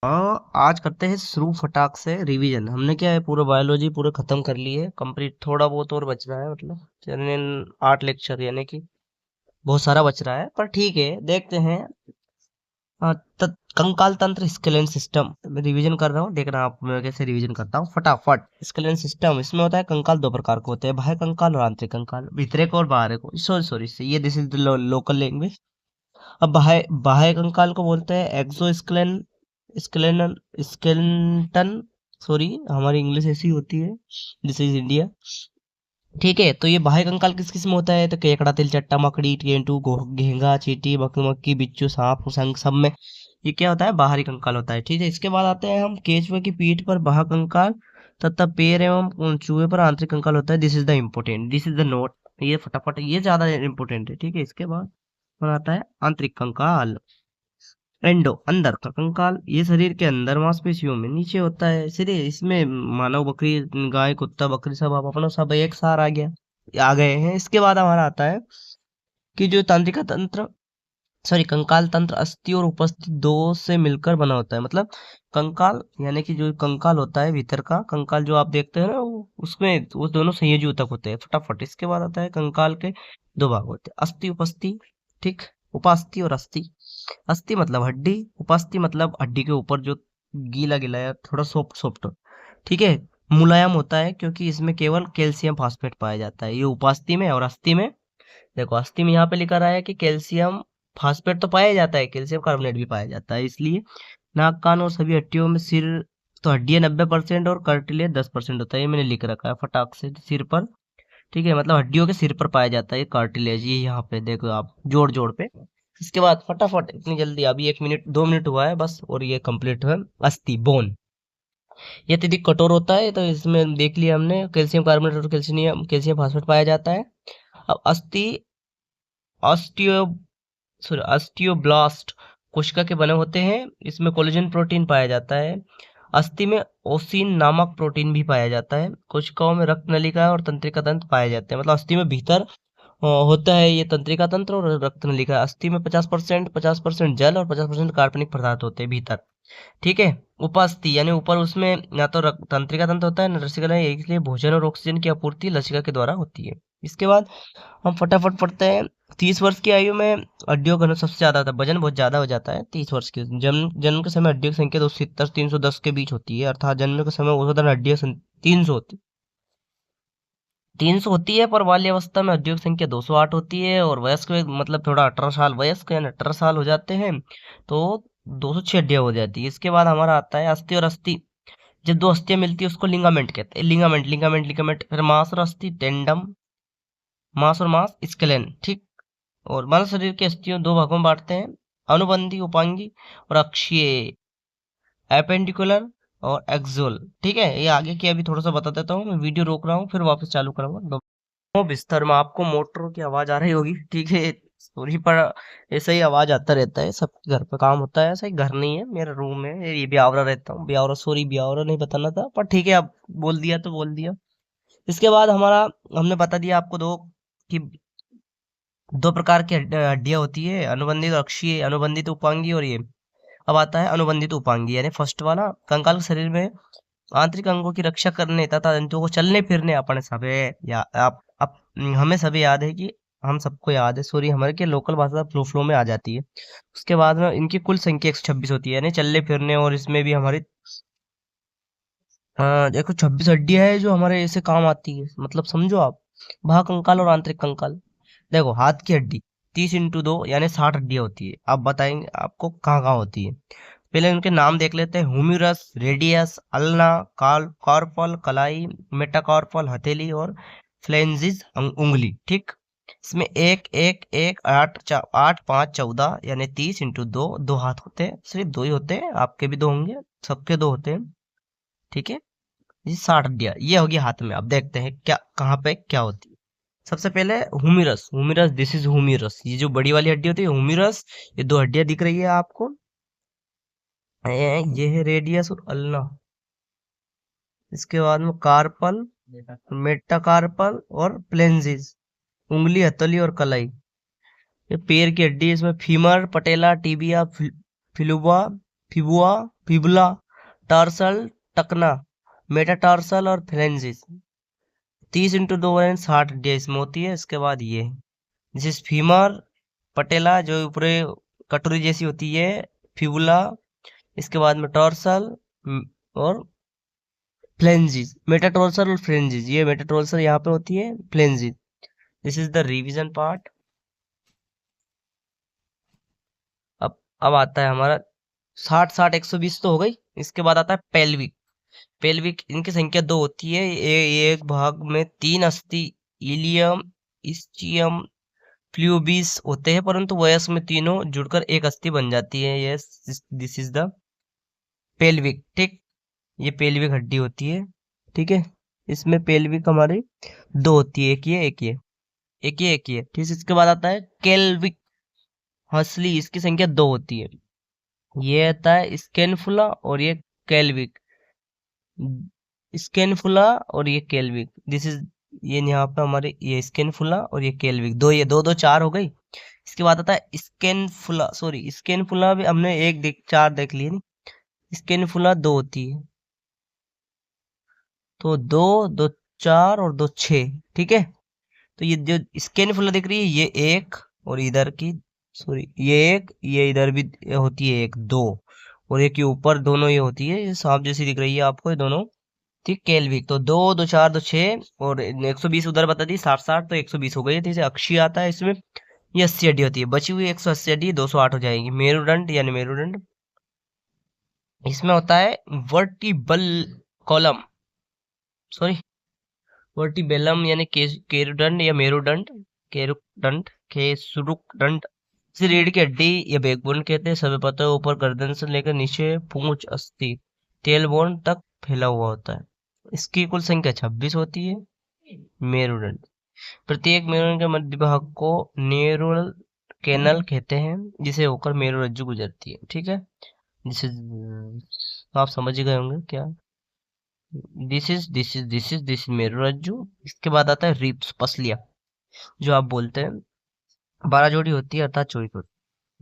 आज करते हैं शुरू फटाक से रिवीजन। हमने क्या है, पूरा बायोलॉजी पूरे खत्म कर लिए कंप्लीट। थोड़ा बहुत और बच रहा है, मतलब जनरल 8 लेक्चर, यानी कि बहुत सारा बच रहा है, पर ठीक है, देखते हैं। कंकाल तंत्र स्केलेन सिस्टम मैं रिवीजन कर रहा हूँ, देखना आप मैं कैसे रिवीजन करता हूँ फटाफट। स्केलेन सिस्टम, इसमें होता है कंकाल दो प्रकार के होते हैं, बाह्य कंकाल और आंतरिक कंकाल, भीतरे को और बाहर को। सॉरी सॉरी, ये this is the local language. अब बाह्य बाह्य कंकाल को बोलते हैं एक्सोस्केलेन स्केलेटन स्केलेटन। सॉरी, हमारी इंग्लिश ऐसी होती है, दिस इज इंडिया। ठीक है, तो ये बाह्य कंकाल किस किस में होता है, तो केकड़ा, तिलचट्टा, मकड़ी, टेंटू, घेंगा, चींटी, मधुमक्खी, बिच्छू, सांप, शंख, सब में ये क्या होता है, बाहरी कंकाल होता है। ठीक है, इसके बाद आते हैं हम केचुए की पीठ पर बाह्य कंकाल तथा पैर एवं चूहे पर आंतरिक कंकाल होता है। This is the important, this is the note. ये फटाफट, ये ज्यादा इम्पोर्टेंट है। ठीक है, इसके बाद आता है आंतरिक कंकाल। एंडो, अंदर का कंकाल, ये शरीर के अंदर मांसपेशियों में नीचे होता है। शरीर इसमें मानव, बकरी, गाय, कुत्ता, बकरी, सब आप अपना सब एक सार आ गए हैं। इसके बाद हमारा आता है कि जो तांत्रिका तंत्र, सॉरी कंकाल तंत्र अस्थि और उपस्थि दो से मिलकर बना होता है। मतलब कंकाल यानी कि जो कंकाल होता है भीतर का कंकाल जो आप देखते हैं ना, उसमें वो दोनों संयोजी ऊतक होते हैं। फटाफट, इसके बाद आता है कंकाल के दो भाग होते हैं, अस्थि उपस्थि। ठीक, उपास्थि और अस्थि। अस्थि मतलब हड्डी, उपास्थि मतलब हड्डी के ऊपर जो गीला गीला या थोड़ा सॉफ्ट सॉफ्ट। ठीक है, मुलायम होता है क्योंकि इसमें केवल कैल्शियम फास्फेट पाया जाता है। ये उपास्थि में। और अस्थि में, देखो अस्थि में यहाँ पे लिखा रहा है कि कैल्शियम फास्फेट तो पाया जाता है, कैल्शियम कार्बोनेट भी पाया जाता है। इसलिए नाक, कान और सभी हड्डियों में सिर, तो हड्डियां 90% और कार्टिलेज 10% होता है। ये मैंने लिख रखा है फटाक से सिर पर। ठीक है, मतलब हड्डियों के सिर पर पाया जाता है ये कार्टिलेज, ये यहाँ पे देखो आप जोड़ जोड़ पे। इसके बाद फटाफट, इतनी जल्दी, अभी 1 मिनट 2 मिनट हुआ है बस और ये कंप्लीट है। अस्थि, बोन, ये अत्यधिक कठोर होता है, तो इसमें देख लिया हमने कैल्शियम कार्बोनेट और कैल्शियम कैल्शियम फास्फेट पाया जाता है। अब अस्थि, ऑस्टियो सॉरी ऑस्टियोब्लास्ट कोशिका के बने होते हैं। इसमें कोलेजन प्रोटीन पाया जाता है। अस्थि में ओसिन नामक प्रोटीन भी पाया जाता है। कोशिकाओं में रक्त नलिका और तंत्रिका तंत्र पाए जाते हैं। मतलब अस्थि में भीतर होता है ये तंत्रिका तंत्र और रक्त नलिका। अस्थि में 50% जल और 50% कार्बनिक पदार्थ होते हैं भीतर। ठीक है, उपास्थि यानी ऊपर, उसमें ना तो तंत्रिका तंत्र होता है ना लसिका, इसलिए भोजन और ऑक्सीजन की आपूर्ति लसिका के द्वारा होती है। इसके बाद हम फटाफट पढ़ते हैं। 30 वर्ष की आयु में हड्डियों का घनत्व सबसे ज्यादा होता है, वजन बहुत ज्यादा हो जाता है 30 वर्ष की। जन्म जन्म के समय हड्डियों की संख्या 270 310 के बीच होती है, अर्थात जन्म के समय औसतन हड्डियों 300 होती 300 होती है, पर बाल्यावस्था में हड्डियों की संख्या 208 होती है। और वयस्क में, मतलब थोड़ा 18 साल, वयस्क यानी 18 साल हो जाते हैं तो 206 हड्डियां हो जाती है। इसके बाद हमारा आता है अस्थि और अस्थि। जब दो अस्थियां मिलती है उसको लिगामेंट कहते हैं। Ligament ligament ligament. फिर मांस और अस्थि, टेंडम, मांस और मांस, स्केलेन। ठीक, और मानव शरीर की अस्थियों दो भागों में बांटते हैं, अनुबंधी, उपांगी और अक्षीय, एपेंडिकुलर और एक्सोल। ठीक है, ये आगे की अभी थोड़ा सा बता देता हूँ, मैं वीडियो रोक रहा हूँ फिर वापस चालू करूंगा। बिस्तर में आपको मोटरों की आवाज आ रही होगी, ठीक है, सॉरी, पर ऐसा ही आवाज आता रहता है, सबके घर पे काम होता है ऐसा ही। घर नहीं है, मेरा रूम है, ये ब्यावरा रहता हूँ, ब्यावरा, सॉरी ब्यावरा नहीं बताना था, पर ठीक है, अब बोल दिया तो बोल दिया। इसके बाद हमारा, हमने बता दिया आपको दो कि दो प्रकार की हड्डियां होती है, अनुबंधित और अक्षीय। अनुबंधित उपांगी और ये। अब आता है अनुबंधित उपांगी, यानी फर्स्ट वाला। कंकाल के शरीर में आंतरिक अंगों की रक्षा करने तथा जंतुओं को चलने फिरने, अपने सभी या आप हमें सभी याद है कि हम सबको याद है, सॉरी, हमारे के लोकल भाषा फ्लो फ्लो में आ जाती है। उसके बाद में इनकी कुल संख्या 126 होती है, यानी चलने फिरने, और इसमें भी हमारी देखो 26 हड्डियां है जो हमारे ऐसे काम आती है, मतलब समझो आप। बाह्य कंकाल और आंतरिक कंकाल, देखो हाथ की हड्डी 30 × 2 यानी 60 हड्डियां होती है। आप बताएंगे आपको कहाँ कहाँ होती है। पहले उनके नाम देख लेते हैं, हुम्यूरस, रेडियस, अल्ना, कार्पल, कलाई, मेटाकार्पल, हथेली और फ्लेंजिस, उंगली। ठीक, इसमें एक एक एक 8 5 14 यानी 30 × 2, दो हाथ होते हैं, सिर्फ दो ही होते हैं, आपके भी दो होंगे, सबके दो होते हैं। ठीक है, ये 60 हड्डियां ये होगी हाथ में। अब देखते हैं क्या कहाँ पे क्या होती है। सबसे पहले हुमिरस, हुमिरस, दिस इज हुमिरस, ये जो बड़ी वाली हड्डी होती है हुमिरस। ये दो हड्डियां दिख रही है आपको, ये है रेडियस और अल्ना। इसके बाद में कार्पल, मेटाकार्पल और प्लेंजिस, उंगली, हथेली और कलाई। ये पैर की हड्डी, इसमें फीमर, पटेला, टिबिया, फिलुबा, फिबुआ, फिबुला, टार्सल, टकना, मेटाटार्सल और फ्लेंजिस। 30 × 2 = 60 हड्डियां इसमें होती है। इसके बाद ये दिस इज फीमर, पटेला जो ऊपरे कटोरी जैसी होती है, फिबुला, इसके बाद में टॉर्सल और फ्लेंजिस। मेटाटोर्सल और फ्लेंजिस, ये मेटाटोर्सल यहाँ पे होती है, phalanges. This is the revision part. अब आता है हमारा 60 60 120 तो हो गई। इसके बाद आता है पेल्विक। पेल्विक इनकी संख्या 2 होती है। ये एक भाग में 3 अस्थि, इलियम, इस्चियम, फ्लूबिस होते हैं, परंतु वयस्क में तीनों जुड़कर एक अस्थि बन जाती है। Yes, this is the pelvic. ठीक, ये पेल्विक हड्डी होती है। ठीक है, इसमें पेल्विक हमारी 2 होती है, एक ये एक ये, एक ये एक ये। ठीक है, इसके बाद आता है केल्विक हंसली, इसकी संख्या 2 होती है। ये आता है स्केनफुला और ये केल्विक। स्केनफुला और ये केल्विक, दिस इज, ये यहाँ पे हमारे ये स्केनफुला और ये केल्विक, दो, ये दो दो 4 हो गई। इसके बाद आता है स्केनफुला, सॉरी स्केनफुला भी हमने एक देख 4 देख लिए नहीं, स्केनफुला 2 होती है। तो 2 2 4 और 2 6। ठीक है, तो ये जो स्केनफुला दिख रही है ये एक, और इधर की, सॉरी ये एक, ये इधर भी होती है एक, 2, और एक के ऊपर दोनों ये होती है, ये सांप जैसी दिख रही है आपको ये दोनों। ठीक, केल्विक तो 2 2 4 2 6, और 120 उधर बता दी, 60 60 तो 120 हो गई है। जैसे अक्षी आता है इसमें, ये 80 हड्डी होती है, बची हुई 180 हड्डी 208 हो जाएगी। मेरुदंड यानी मेरुदंड, इसमें होता है वर्टिबल कॉलम, सॉरी वर्टिबेलम यानी केरुदंड या मेरुदंड, केरुदंड, केसुरुकदंड। इसे रीढ़ की हड्डी या बैकबोन कहते हैं। सभी पता है ऊपर गर्दन से लेकर नीचे पूंछ अस्थि टेलबोन तक फैला हुआ होता है। इसकी कुल संख्या 26 होती है। मेरुदंड, प्रत्येक मेरुदंड के मध्य भाग को नेरुल कैनल कहते हैं, जिसे होकर मेरुरज्जु गुजरती है। ठीक है, जिसे आप समझ ही गए होंगे क्या। दिस इज मेरुरज्जु। इसके बाद आता है रिब्स, पसलियां, जो आप बोलते हैं 12 जोड़ी होती है, अर्थात 24 होती,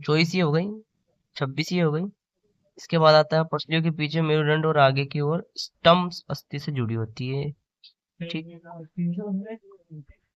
24 ये हो गई, 26 ये हो गई। इसके बाद आता है पसलियों के पीछे मेरुदंड और आगे की ओर स्टम्प्स अस्थि से जुड़ी होती है। ठीक,